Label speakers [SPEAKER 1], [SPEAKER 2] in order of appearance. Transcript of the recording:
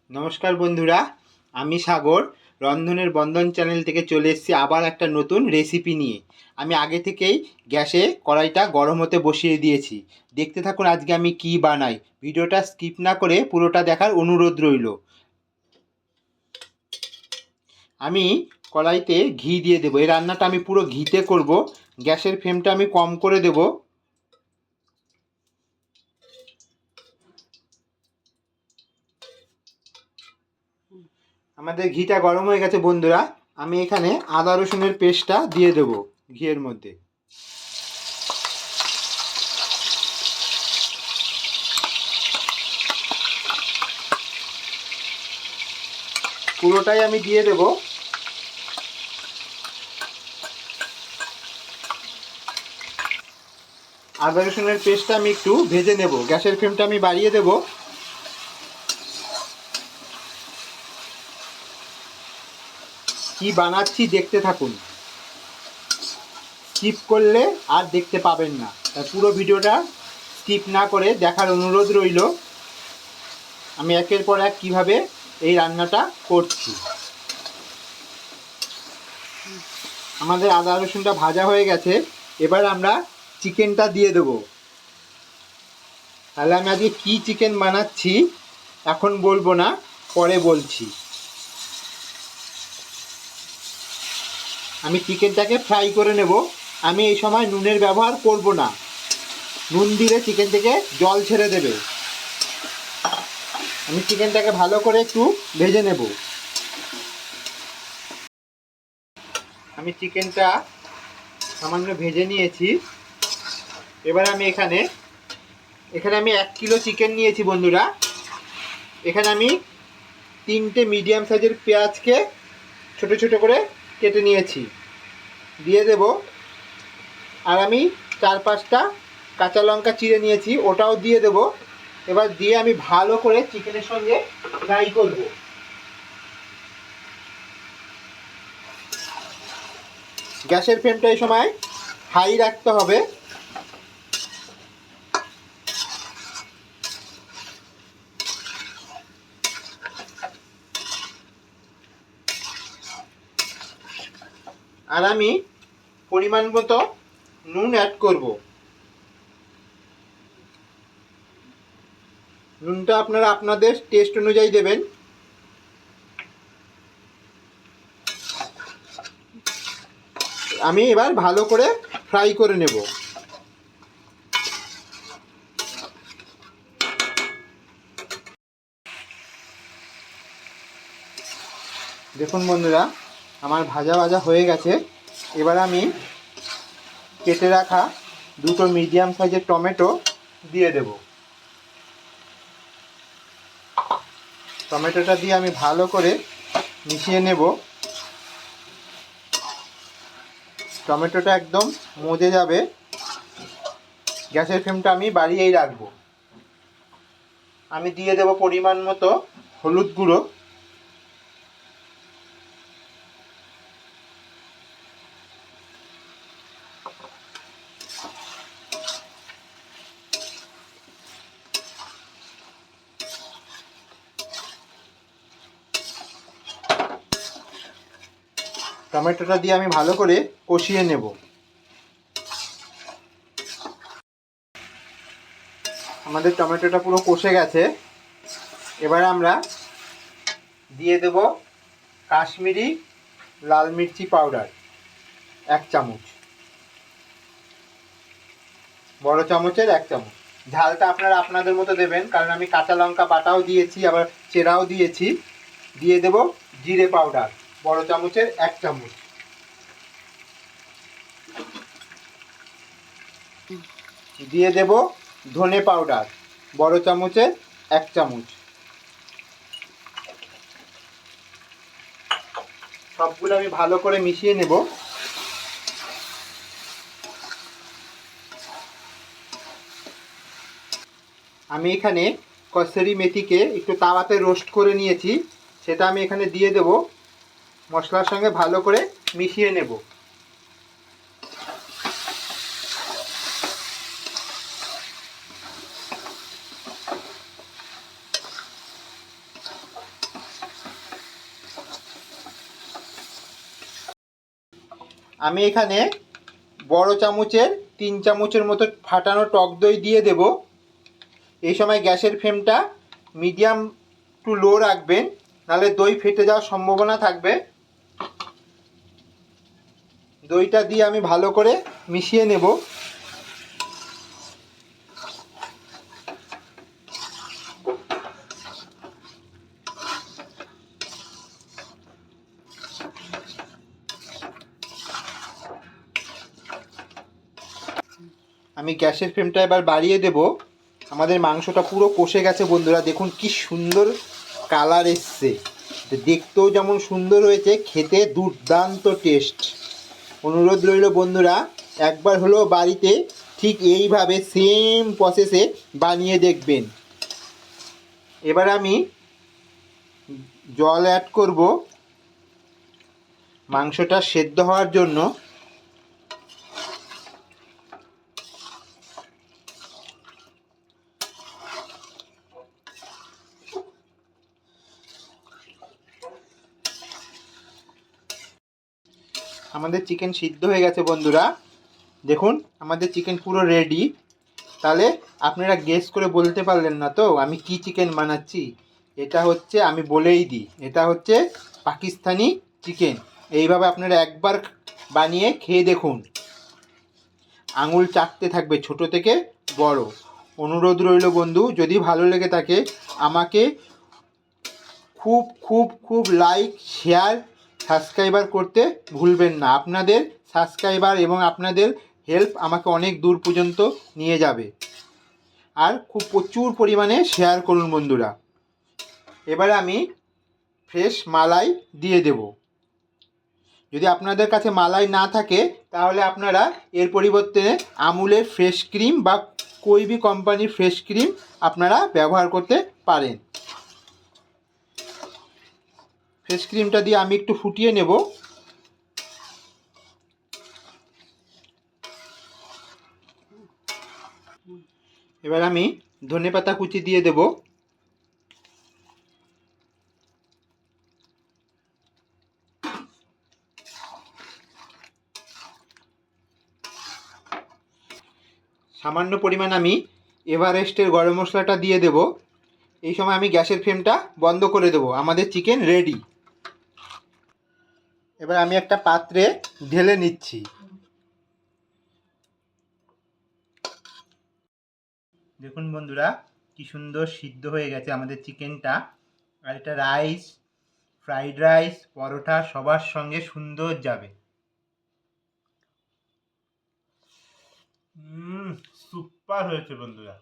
[SPEAKER 1] নমস্কার বন্ধুরা, আমি সাগর রন্ধনের বন্ধন চ্যানেল থেকে চলে এসেছি আবার একটা নতুন রেসিপি নিয়ে। আমি আগে থেকেই গ্যাসে কড়াইটা গরম হতে বসিয়ে দিয়েছি। দেখতে থাকুন আজকে আমি কি বানাই। ভিডিওটা স্কিপ না করে পুরোটা দেখার অনুরোধ রইল। আমি কড়াইতে ঘি দিয়ে দেবো। এই রান্নাটা আমি পুরো ঘিতে করব। গ্যাসের ফ্লেমটা আমি কম করে দেব। আমাদের ঘিটা গরম হয়ে গেছে বন্ধুরা। আমি এখানে আদা রসুনের পেস্টটা দিয়ে দেব ঘিয়ের মধ্যে। পুরোটাই আমি দিয়ে দেব। আদা রসুনের পেস্টটা আমি একটু ভেজে নেব। গ্যাসের ফ্লেমটা আমি বাড়িয়ে দেব। কি বানাচ্ছি দেখতে থাকুন। স্কিপ করলে আর দেখতে পাবেন না, তাই পুরো ভিডিওটা স্কিপ না করে দেখার অনুরোধ রইল। আমি একের পর এক কীভাবে এই রান্নাটা করছি। আমাদের আদা রসুনটা ভাজা হয়ে গেছে। এবার আমরা চিকেনটা দিয়ে দেব। তাহলে আমি আজকে কী চিকেন বানাচ্ছি এখন বলবো না, পরে বলছি। আমি চিকেনটাকে ফ্রাই করে নেব। আমি এই সময় নুনের ব্যবহার করব না। নুন দিলে চিকেন থেকে জল ছেড়ে দেবে। আমি চিকেনটাকে ভালো করে একটু ভেজে নেব। আমি চিকেনটা সামান্য ভেজে নিয়েছি। এবার আমি এখানে আমি 1 কিলো চিকেন নিয়েছি বন্ধুরা। এখানে আমি 3টে মিডিয়াম সাইজের পেঁয়াজকে ছোট ছোট করে কেটে নিয়েছি, দিয়ে দেব। আর আমি 4-5টা কাঁচা লঙ্কা চিড়ে নিয়েছি, ওটাও দিয়ে দেব। এবার দিয়ে আমি ভালো করে চিকেনের সঙ্গে ফ্রাই করব। গ্যাসের ফ্লেমটা এই সময় হাই রাখতে হবে। আর আমি পরিমাণ মতো নুন অ্যাড করব। নুনটা আপনারা আপনাদের টেস্ট অনুযায়ী দেবেন। আমি এবার ভালো করে ফ্রাই করে নেব। দেখুন বন্ধুরা, আমার ভাজা ভাজা হয়ে গেছে। এবার আমি কেটে রাখা 2টো মিডিয়াম সাইজের টমেটো দিয়ে দেব। টমেটোটা দিয়ে আমি ভালো করে মিশিয়ে নেব। টমেটোটা একদম মজে যাবে। গ্যাসের ফ্লেমটা আমি বাড়িয়েই রাখবো। আমি দিয়ে দেব পরিমাণ মতো হলুদ গুঁড়ো। টমেটোটা দিয়ে আমি ভালো করে কষিয়ে নেব। আমাদের টমেটোটা পুরো কষে গেছে। এবার আমরা দিয়ে দেব কাশ্মীরি লাল মির্চি পাউডার 1 চামচ, বড় চামচের 1 চামচ। ঝালটা আপনারা আপনাদের মতো দেবেন, কারণ আমি কাঁচা লঙ্কা বাটাও দিয়েছি, আবার চেরাও দিয়েছি। দিয়ে দেব জিরে পাউডার বড় চামচের 1 চামচ। দিয়ে দেব ধনে পাউডার বড় চামচের 1 চামচ। সবগুলো আমি ভালো করে মিশিয়ে নেব। আমি এখানে কসুরি মেথিকে একটু তাওয়াতে রোস্ট করে নিয়েছি, সেটা আমি এখানে দিয়ে দেব। মশলার সঙ্গে ভালো করে মিশিয়ে নেব। আমি এখানে বড় চামচের 3 চামচের মতো ফাটানো টক দই দিয়ে দেব। এই সময় গ্যাসের ফ্লেমটা মিডিয়াম টু লো রাখবেন, নাহলে দই ফেটে যাওয়ার সম্ভাবনা থাকবে। দইটা দিয়ে আমি ভালো করে মিশিয়ে নেব। আমি গ্যাসের ফ্লেমটা এবার বাড়িয়ে দেব। আমাদের মাংসটা পুরো কষে গেছে বন্ধুরা, দেখুন কি সুন্দর কালার এসছে, দেখতেও যেমন সুন্দর হয়েছে, খেতে দুর্দান্ত টেস্ট। অনুরোধ রইল বন্ধুরা, একবার হলেও বাড়িতে ঠিক এইভাবে সেম প্রসেসে বানিয়ে দেখবেন। এবার আমি জল অ্যাড করব মাংসটা সেদ্ধ হওয়ার জন্য। আমাদের চিকেন সিদ্ধ হয়ে গেছে বন্ধুরা, দেখুন আমাদের চিকেন পুরো রেডি। তাহলে আপনারা গেস করে বলতে পারলেন না তো আমি কি চিকেন বানাচ্ছি? এটা হচ্ছে, আমি বলেই দিই, এটা হচ্ছে পাকিস্তানি চিকেন। এইভাবে আপনারা একবার বানিয়ে খেয়ে দেখুন, আঙুল চাটতে থাকবে ছোট থেকে বড়। অনুরোধ রইল বন্ধু, যদি ভালো লেগে থাকে আমাকে খুব খুব খুব লাইক, শেয়ার, সাবস্ক্রাইবার করতে ভুলবেন না। আপনাদের সাবস্ক্রাইবার এবং আপনাদের হেল্প আমাকে অনেক দূর পর্যন্ত নিয়ে যাবে। আর খুব প্রচুর পরিমাণে শেয়ার করুন বন্ধুরা। এবার আমি ফ্রেশ মালাই দিয়ে দেব। যদি আপনাদের কাছে মালাই না থাকে তাহলে আপনারা এর পরিবর্তে আমুলের ফ্রেশ ক্রিম বা কোইবি কোম্পানির ফ্রেশ ক্রিম আপনারা ব্যবহার করতে পারেন। ফ্রেশ ক্রিমটা দিয়ে আমি একটু ফুটিয়ে নেব। এবার আমি ধনেপাতা কুচি দিয়ে দেব। সামান্য পরিমাণ আমি এভারেস্টের গরম মশলাটা দিয়ে দেব। এই সময় আমি গ্যাসের ফ্লেমটা বন্ধ করে দেব। আমাদের চিকেন রেডি। এবার আমি একটা পাত্রে ঢেলে নিচ্ছি। দেখুন বন্ধুরা কি সুন্দর সিদ্ধ হয়ে গেছে আমাদের চিকেনটা। আর এটা রাইস, ফ্রাইড রাইস, পরোটা সবার সঙ্গে সুন্দর যাবে। সুপার হয়েছে বন্ধুরা।